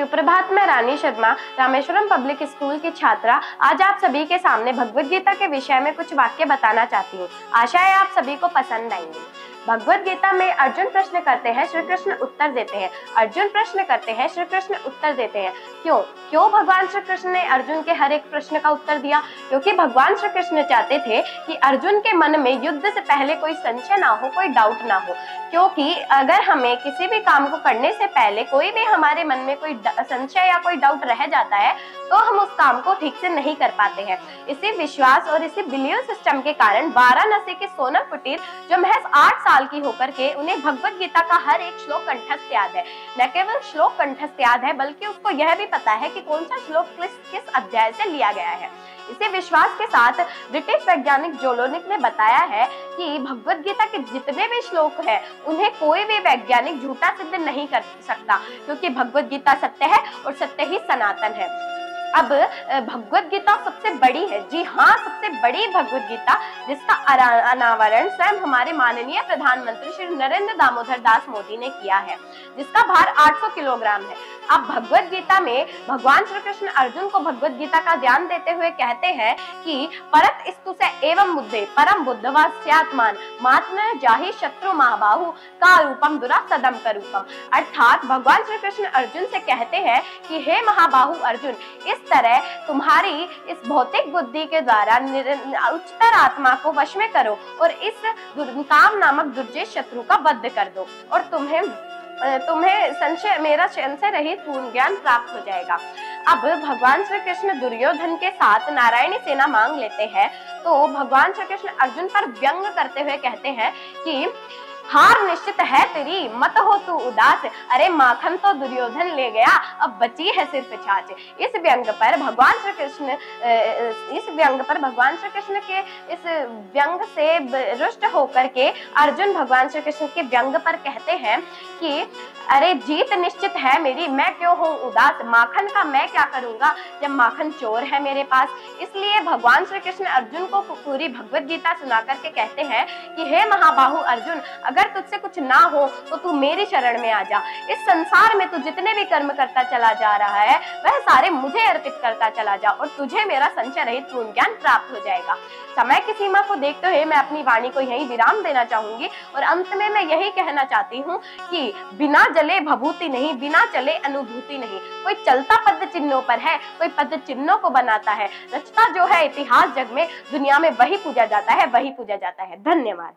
सुप्रभात, मैं रानी Sharma, Rameswaram public school की छात्रा, आज आप सभी के सामने भगवद गीता के विषय में कुछ वाक्य बताना चाहती हूँ। आशा है आप सभी को पसंद आएंगे। भगवद गीता में अर्जुन प्रश्न करते हैं, श्री कृष्ण उत्तर देते हैं। अर्जुन प्रश्न करते हैं, श्री कृष्ण उत्तर देते हैं। क्यों भगवान श्री कृष्ण ने अर्जुन के हर एक प्रश्न का उत्तर दिया? क्योंकि भगवान श्री कृष्ण चाहते थे कि अर्जुन के मन में युद्ध से पहले कोई संशय ना हो, कोई डाउट ना हो। क्योंकि अगर हमें किसी भी काम को करने से पहले कोई भी हमारे मन में कोई संशय या कोई डाउट रह जाता है तो हम उस काम को ठीक से नहीं कर पाते हैं। इसी विश्वास और इसी बिलीव सिस्टम के कारण वाराणसी के सोनम कुटीर जो महज 8 साल की होकर के उन्हें भगवद गीता का हर एक श्लोक कंठस्थ याद है। न केवल श्लोक कंठस्थ याद है बल्कि उसको यह भी पता है कि कौन सा श्लोक किस अध्याय से लिया गया है। इसी विश्वास के साथ ब्रिटिश वैज्ञानिक जोलोनिक ने बताया है कि भगवद गीता के जितने भी श्लोक हैं उन्हें कोई भी वैज्ञानिक झूठा सिद्ध नहीं कर सकता, क्योंकि भगवद गीता सत्य है और सत्य ही सनातन है। अब भगवद गीता सबसे बड़ी है, जी हाँ, सबसे बड़ी भगवद गीता, जिसका अनावरण स्वयं हमारे माननीय प्रधानमंत्री श्री नरेंद्र दामोदर दास मोदी ने किया है, जिसका भार 800 किलोग्राम है। अब भगवद गीता में भगवान श्री कृष्ण अर्जुन को भगवद गीता का ज्ञान देते हुए कहते हैं कि परत स्तुसे एवं बुद्धे परम बुद्धवा स्यात्मान मात्न जाहि शत्रु महाबाहु का रूपम दुरा सदम का रूपम। अर्थात भगवान श्री कृष्ण अर्जुन से कहते हैं कि हे महाबाहु अर्जुन, इस तरह तुम्हारी इस भौतिक बुद्धि के द्वारा उच्चतर आत्मा को वश में करो और इस काम नामक दुर्जय शत्रु का वध कर दो और तुम्हें संशय मेरा संशय रहित पूर्ण ज्ञान प्राप्त हो जाएगा। अब भगवान श्री कृष्ण दुर्योधन के साथ नारायणी सेना मांग लेते हैं तो भगवान श्री कृष्ण अर्जुन पर व्यंग करते हुए कहते हैं कि हार निश्चित है तेरी, मत हो तू उदास, अरे माखन तो दुर्योधन ले गया, अब बची है सिर्फ छाछ। इस व्यंग पर भगवान श्री कृष्ण के इस व्यंग से रुष्ट होकर के अर्जुन भगवान श्री कृष्ण के व्यंग पर कहते हैं कि अरे जीत निश्चित है मेरी, मैं क्यों हूँ उदास, माखन का मैं क्या करूंगा जब माखन चोर है मेरे पास। इसलिए भगवान श्री कृष्ण अर्जुन को पूरी भगवद गीता सुना करके कहते हैं कि हे महाबाहु अर्जुन, अगर तुझसे कुछ ना हो तो तू मेरी शरण में आ जा। इस संसार में तू जितने भी कर्म करता चला जा रहा है वह सारे मुझे अर्पित करता चला जा और तुझे मेरा संशय रहित पूर्ण ज्ञान प्राप्त हो जाएगा। समय की सीमा को देखते हुए मैं अपनी वाणी को यही विराम देना चाहूंगी और अंत में मैं यही कहना चाहती हूँ कि बिना जले भभूति नहीं, बिना चले अनुभूति नहीं। कोई चलता पद चिन्हों पर है, कोई पद चिन्हों को बनाता है। रचता जो है इतिहास जग में, दुनिया में वही पूजा जाता है, वही पूजा जाता है। धन्यवाद।